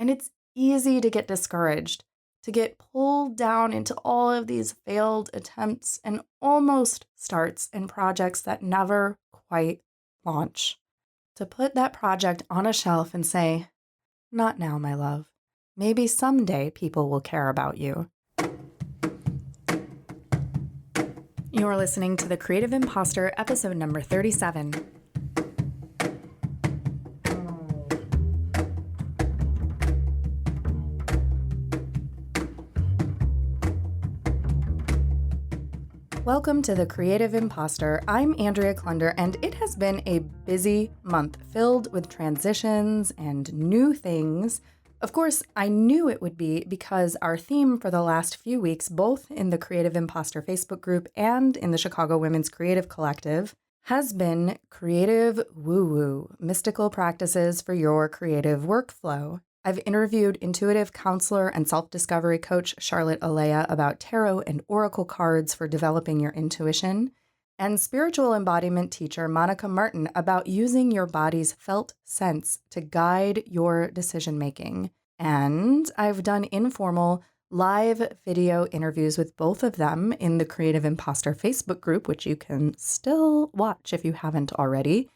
And it's easy to get discouraged, to get pulled down into all of these failed attempts and almost starts and projects that never quite launch. To put that project on a shelf and say, not now, my love. Maybe someday people will care about you. You're listening to The Creative Impostor, episode number 37. Welcome to The Creative Impostor. I'm Andrea Klunder, and it has been a busy month filled with transitions and new things. Of course, I knew it would be because our theme for the last few weeks, both in the Creative Impostor Facebook group and in the Chicago Women's Creative Collective, has been creative woo-woo, mystical practices for your creative workflow. I've interviewed intuitive counselor and self-discovery coach Charlotte Elea about tarot and oracle cards for developing your intuition, and spiritual embodiment teacher Monica Martin about using your body's felt sense to guide your decision-making. And I've done informal live video interviews with both of them in the Creative Impostor Facebook group, which you can still watch if you haven't already,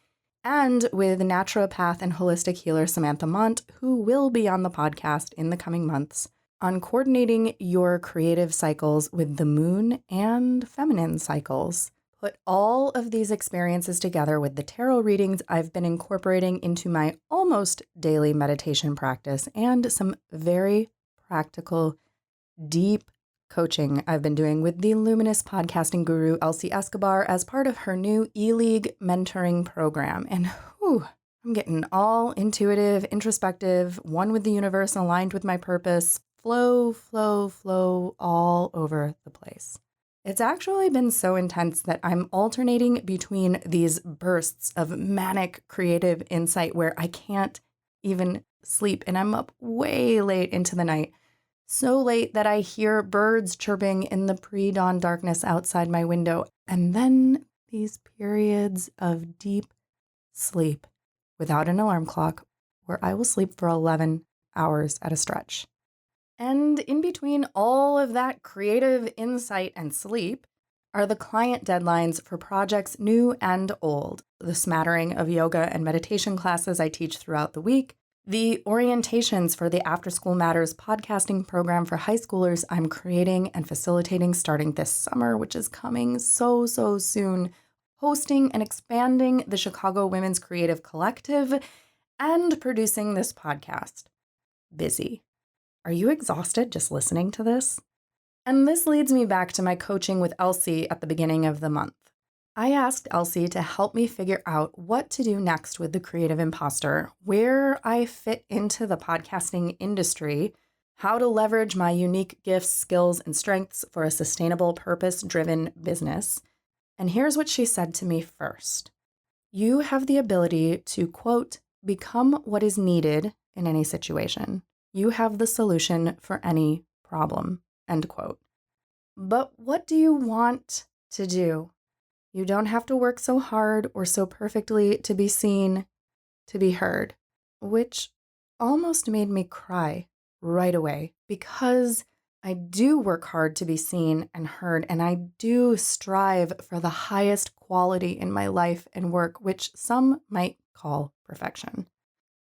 and with Naturopath and holistic healer Samantha Mant, who will be on the podcast in the coming months, on coordinating your creative cycles with the moon and feminine cycles. Put all of these experiences together with the tarot readings I've been incorporating into my almost daily meditation practice and some very practical, deep coaching I've been doing with the luminous podcasting guru Elea Escobar as part of her new E-League mentoring program. And I'm getting all intuitive, introspective, one with the universe, aligned with my purpose, flow all over the place. It's actually been so intense that I'm alternating between these bursts of manic creative insight where I can't even sleep and I'm up way late into the night. So late that I hear birds chirping in the pre-dawn darkness outside my window, and then these periods of deep sleep without an alarm clock where I will sleep for 11 hours at a stretch. And in between all of that creative insight and sleep are the client deadlines for projects new and old, the smattering of yoga and meditation classes I teach throughout the week, the orientations for the After School Matters podcasting program for high schoolers I'm creating and facilitating starting this summer, which is coming so soon, hosting and expanding the Chicago Women's Creative Collective, and producing this podcast. Busy. Are you exhausted just listening to this? And this leads me back to my coaching with Elsie at the beginning of the month. I asked Elsie to help me figure out what to do next with the Creative Impostor, where I fit into the podcasting industry, how to leverage my unique gifts, skills, and strengths for a sustainable, purpose-driven business. And here's what she said to me first. You have the ability to, quote, become what is needed in any situation. You have the solution for any problem, end quote. But what do you want to do? You don't have to work so hard or so perfectly to be seen, to be heard, which almost made me cry right away because I do work hard to be seen and heard, and I do strive for the highest quality in my life and work, which some might call perfection.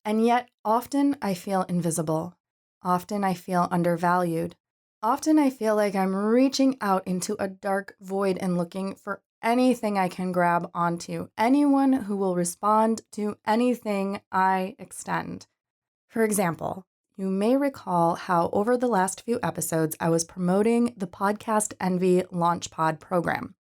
And yet, often I feel invisible. Often I feel undervalued. Often I feel like I'm reaching out into a dark void and looking for anything I can grab onto, anyone who will respond to anything I extend. For example, you may recall how over the last few episodes, I was promoting the Podcast Envy Launchpod program.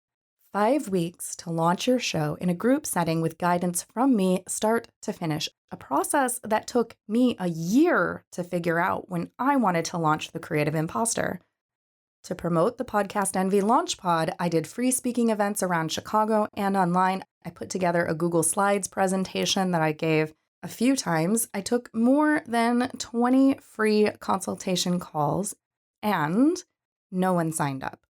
5 weeks to launch your show in a group setting with guidance from me start to finish, a process that took me a year to figure out when I wanted to launch The Creative Impostor. To promote the Podcast Envy Launchpod, I did free speaking events around Chicago and online. I put together a Google Slides presentation that I gave a few times. I took more than 20 free consultation calls, and no one signed up.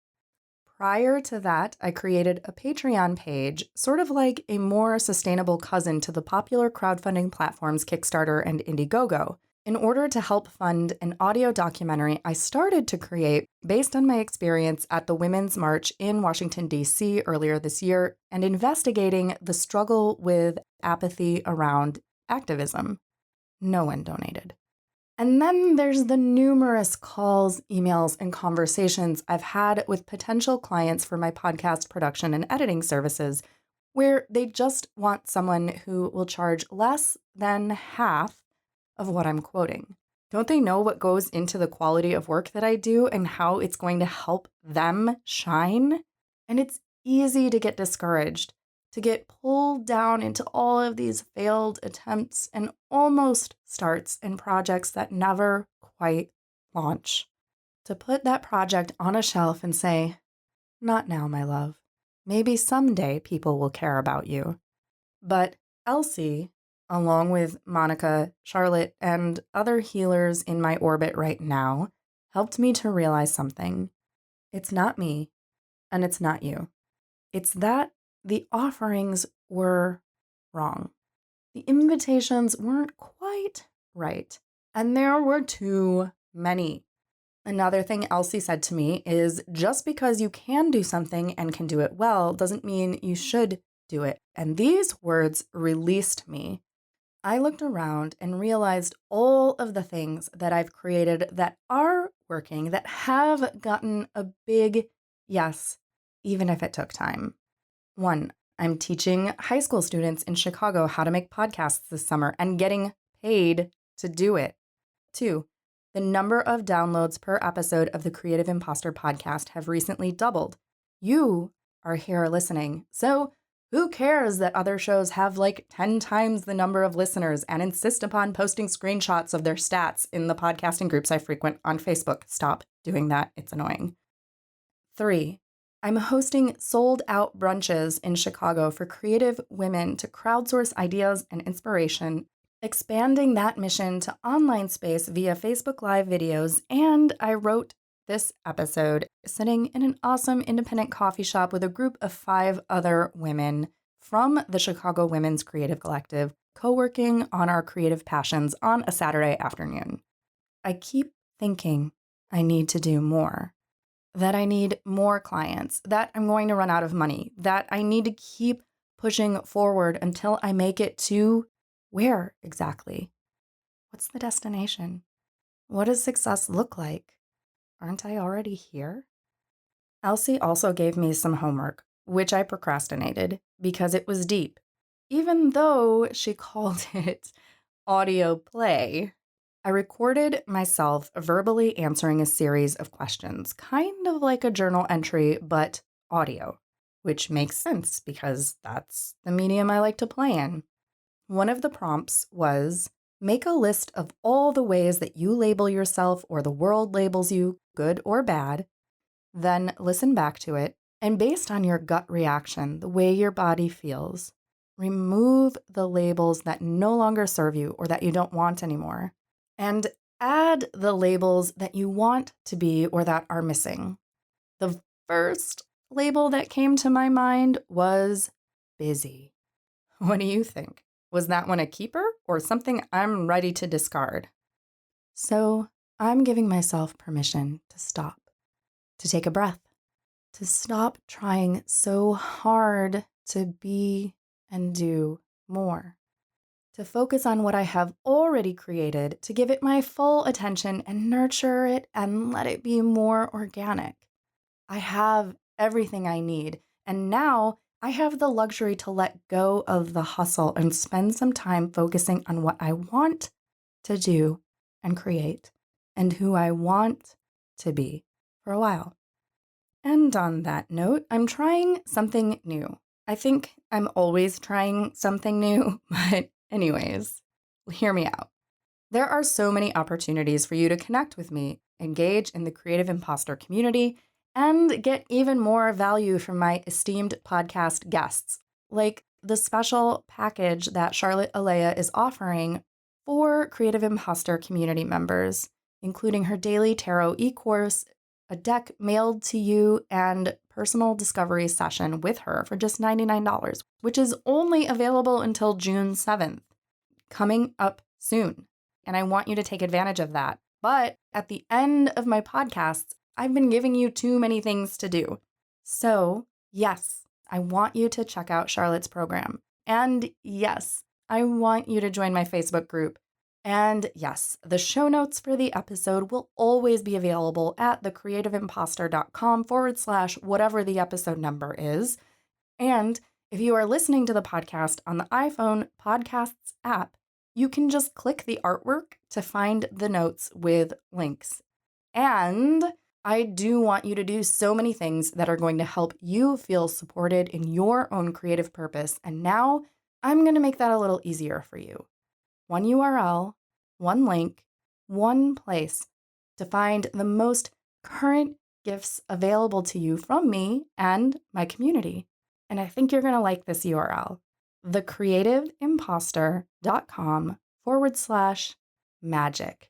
Prior to that, I created a Patreon page, sort of like a more sustainable cousin to the popular crowdfunding platforms Kickstarter and Indiegogo. in order to help fund an audio documentary I started to create based on my experience at the Women's March in Washington, D.C. earlier this year and investigating the struggle with apathy around activism. No one donated. And then there's the numerous calls, emails, and conversations I've had with potential clients for my podcast production and editing services, where they just want someone who will charge less than half of what I'm quoting. Don't they know what goes into the quality of work that I do and how it's going to help them shine? And it's easy to get discouraged, to get pulled down into all of these failed attempts and almost starts and projects that never quite launch. To put that project on a shelf and say, not now, my love. Maybe someday people will care about you. But Elsie, along with Monica, Charlotte, and other healers in my orbit right now, helped me to realize something. It's not me, and it's not you. It's that the offerings were wrong. The invitations weren't quite right, and there were too many. Another thing Elsie said to me is just because you can do something and can do it well doesn't mean you should do it. And these words released me. I looked around and realized all of the things that I've created that are working, that have gotten a big yes, even if it took time. 1, I'm teaching high school students in Chicago how to make podcasts this summer and getting paid to do it. 2, the number of downloads per episode of the Creative Impostor podcast have recently doubled. You are here listening, so who cares that other shows have like 10 times the number of listeners and insist upon posting screenshots of their stats in the podcasting groups I frequent on Facebook? Stop doing that. It's annoying. 3, I'm hosting sold-out brunches in Chicago for creative women to crowdsource ideas and inspiration, expanding that mission to online space via Facebook Live videos, and I wrote this episode sitting in an awesome independent coffee shop with a group of 5 other women from the Chicago Women's Creative Collective, co-working on our creative passions on a Saturday afternoon. I keep thinking I need to do more, that I need more clients, that I'm going to run out of money, that I need to keep pushing forward until I make it to where exactly? What's the destination? What does success look like? Aren't I already here? Elsie also gave me some homework, which I procrastinated because it was deep, even though she called it audio play. I recorded myself verbally answering a series of questions, kind of like a journal entry, but audio, which makes sense because that's the medium I like to play in. One of the prompts was, make a list of all the ways that you label yourself or the world labels you, good or bad, then listen back to it, and based on your gut reaction, the way your body feels, remove the labels that no longer serve you or that you don't want anymore, and add the labels that you want to be or that are missing. The first label that came to my mind was busy. What do you think? Was that one a keeper or something I'm ready to discard? So I'm giving myself permission to stop, to take a breath, to stop trying so hard to be and do more, to focus on what I have already created, to give it my full attention and nurture it and let it be more organic. I have everything I need, and now I have the luxury to let go of the hustle and spend some time focusing on what I want to do and create and who I want to be for a while. And on that note, I'm trying something new. I think I'm always trying something new, but anyways, hear me out. There are so many opportunities for you to connect with me, engage in the Creative Impostor community, and get even more value from my esteemed podcast guests, like the special package that Charlotte Elea is offering for Creative Impostor community members, including her daily tarot e-course, a deck mailed to you, and personal discovery session with her for just $99, which is only available until June 7th, coming up soon. and I want you to take advantage of that. But at the end of my podcasts, I've been giving you too many things to do. So, yes, I want you to check out Charlotte's program. And yes, I want you to join my Facebook group. And yes, the show notes for the episode will always be available at thecreativeimpostor.com/whatever the episode number is. And if you are listening to the podcast on the iPhone Podcasts app, you can just click the artwork to find the notes with links. And I do want you to do so many things that are going to help you feel supported in your own creative purpose. And now I'm going to make that a little easier for you. One URL, one link, one place to find the most current gifts available to you from me and my community. And I think you're going to like this URL, thecreativeimpostor.com/magic.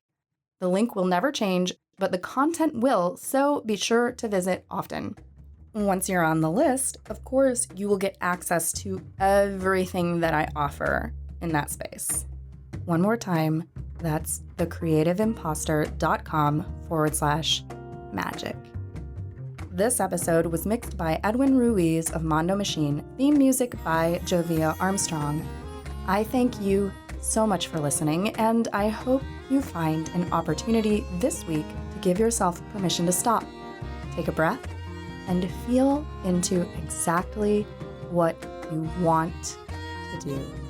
The link will never change, but the content will, so be sure to visit often. Once you're on the list, of course, you will get access to everything that I offer in that space. One more time, that's thecreativeimpostor.com/magic. This episode was mixed by Edwin Ruiz of Mondo Machine, theme music by Jovia Armstrong. I thank you so much for listening, and I hope you find an opportunity this week to give yourself permission to stop, take a breath, and feel into exactly what you want to do.